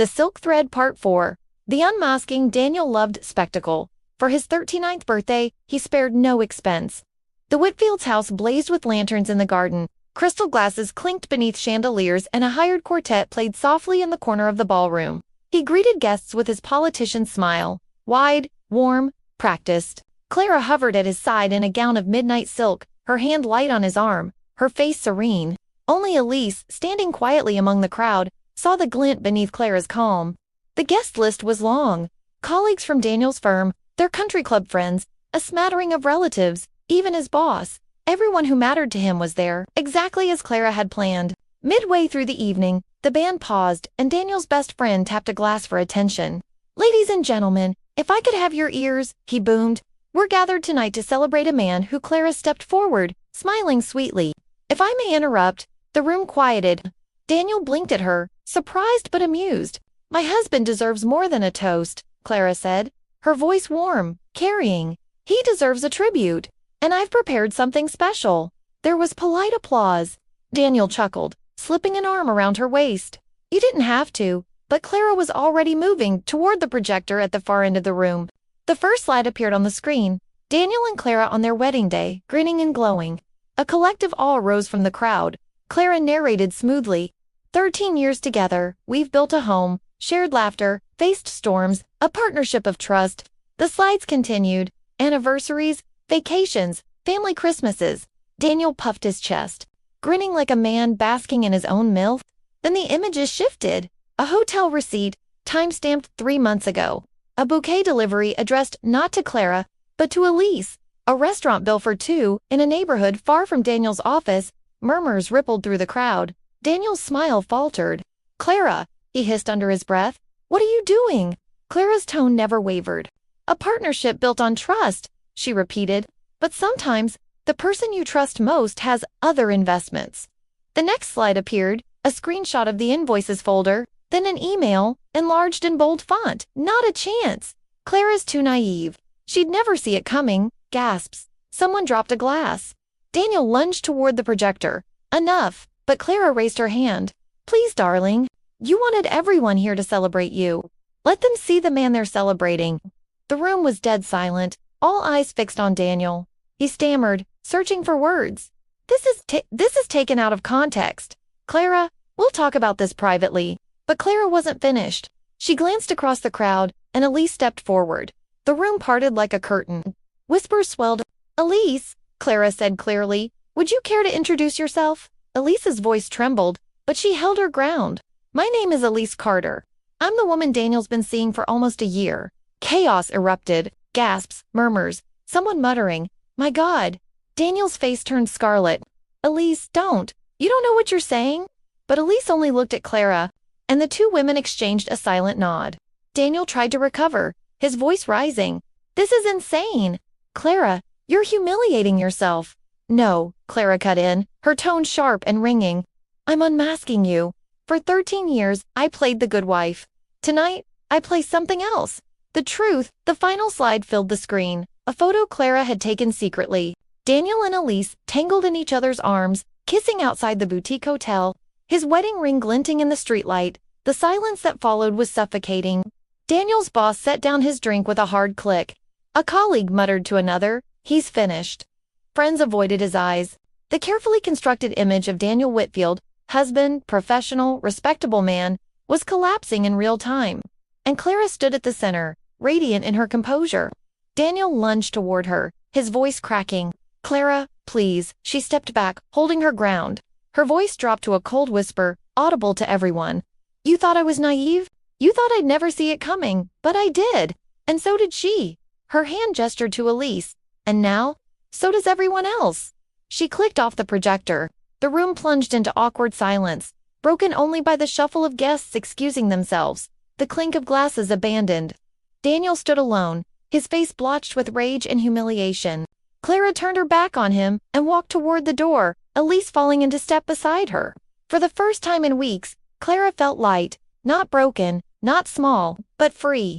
The Silk Thread Part 4. The unmasking. Daniel loved spectacle. For his 39th birthday, he spared no expense. The Whitfields' house blazed with lanterns in the garden. Crystal glasses clinked beneath chandeliers and a hired quartet played softly in the corner of the ballroom. He greeted guests with his politician's smile. Wide, warm, practiced. Clara hovered at his side in a gown of midnight silk, her hand light on his arm, her face serene. Only Elise, standing quietly among the crowd, saw the glint beneath Clara's calm. The guest list was long. Colleagues from Daniel's firm, their country club friends, a smattering of relatives, even his boss. Everyone who mattered to him was there, exactly as Clara had planned. Midway through the evening, the band paused, and Daniel's best friend tapped a glass for attention. "Ladies and gentlemen, if I could have your ears," he boomed. "We're gathered tonight to celebrate a man who." Clara stepped forward, smiling sweetly. "If I may interrupt." The room quieted. Daniel blinked at her, surprised but amused. "My husband deserves more than a toast," Clara said, her voice warm, carrying. "He deserves a tribute, and I've prepared something special." There was polite applause. Daniel chuckled, slipping an arm around her waist. "You didn't have to," but Clara was already moving toward the projector at the far end of the room. The first slide appeared on the screen. Daniel and Clara on their wedding day, grinning and glowing. A collective awe rose from the crowd. Clara narrated smoothly. 13 years together, we've built a home, shared laughter, faced storms, a partnership of trust." The slides continued. Anniversaries, vacations, family Christmases. Daniel puffed his chest, grinning like a man basking in his own MILF. Then the images shifted. A hotel receipt, time-stamped 3 months ago. A bouquet delivery addressed not to Clara, but to Elise. A restaurant bill for 2 in a neighborhood far from Daniel's office. Murmurs rippled through the crowd. Daniel's smile faltered. "Clara," he hissed under his breath, "what are you doing?" Clara's tone never wavered. "A partnership built on trust," she repeated. "But sometimes, the person you trust most has other investments." The next slide appeared, a screenshot of the invoices folder, then an email, enlarged in bold font. "Not a chance." Clara's too naive. She'd never see it coming. Gasps. Someone dropped a glass. Daniel lunged toward the projector. "Enough." But Clara raised her hand. "Please, darling. You wanted everyone here to celebrate you. Let them see the man they're celebrating." The room was dead silent, all eyes fixed on Daniel. He stammered, searching for words. This is taken out of context. "Clara, we'll talk about this privately." But Clara wasn't finished. She glanced across the crowd, and Elise stepped forward. The room parted like a curtain. Whispers swelled. "Elise," Clara said clearly, "would you care to introduce yourself?" Elise's voice trembled, but she held her ground. "My name is Elise Carter. I'm the woman Daniel's been seeing for almost a year." Chaos erupted. Gasps, murmurs, someone muttering, "My God." Daniel's face turned scarlet. "Elise, don't. You don't know what you're saying?" But Elise only looked at Clara, and the two women exchanged a silent nod. Daniel tried to recover, his voice rising. "This is insane. Clara, you're humiliating yourself." "No," Clara cut in, her tone sharp and ringing. "I'm unmasking you. For 13 years, I played the good wife. Tonight, I play something else. The truth." The final slide filled the screen, a photo Clara had taken secretly. Daniel and Elise tangled in each other's arms, kissing outside the boutique hotel, his wedding ring glinting in the streetlight. The silence that followed was suffocating. Daniel's boss set down his drink with a hard click. A colleague muttered to another, "He's finished." Friends avoided his eyes. The carefully constructed image of Daniel Whitfield, husband, professional, respectable man, was collapsing in real time. And Clara stood at the center, radiant in her composure. Daniel lunged toward her, his voice cracking. "Clara, please." She stepped back, holding her ground. Her voice dropped to a cold whisper, audible to everyone. "You thought I was naive? You thought I'd never see it coming, but I did. And so did she." Her hand gestured to Elise. "And now? So does everyone else." She clicked off the projector. The room plunged into awkward silence, broken only by the shuffle of guests excusing themselves, the clink of glasses abandoned. Daniel stood alone, his face blotched with rage and humiliation. Clara turned her back on him and walked toward the door, Elise falling into step beside her. For the first time in weeks, Clara felt light, not broken, not small, but free.